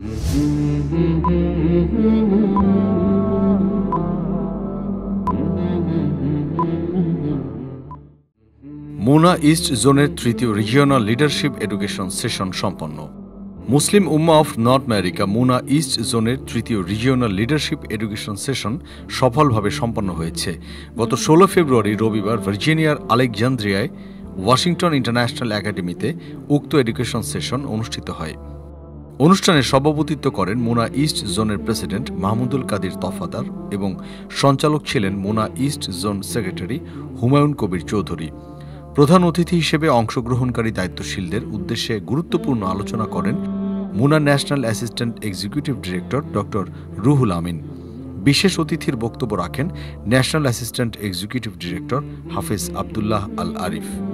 মুনা East জোনের তৃতীয় regional leadership education session সম্পন্ন। Muslim Ummah of North America MUNA East জোনের তৃতীয় রিজিওনাল লিডারশিপ এডুকেশন সেশন সফলভাবে সম্পন্ন হয়েছে। গত 16 ফেব্রুয়ারি রবিবার ভার্জিনিয়ার আলেকজান্দ্রিয়ায় ওয়াশিংটন ইন্টারন্যাশনাল একাডেমিতে উক্ত এডুকেশন সেশন অনুষ্ঠিত হয়। অনুষ্ঠানে সভাপতিত্ব করেন মুনা ইস্ট জোনের প্রেসিডেন্ট মাহমুদুল কাদির তফাদার এবং সঞ্চালক ছিলেন MUNA East zone secretary Humayun Kabir Chowdhury. প্রধান অতিথি হিসেবে অংশগ্রহণকারী দায়িত্বশীলদের উদ্দেশ্যে গুরুত্বপূর্ণ আলোচনা করেন MUNA national assistant executive director doctor Ruhul Amin. বিশেষ অতিথির বক্তব্য রাখেন ন্যাশনাল অ্যাসিস্ট্যান্ট এক্সিকিউটিভ ডিরেক্টর হাফেজ আবদুল্লাহ আল আরিফ।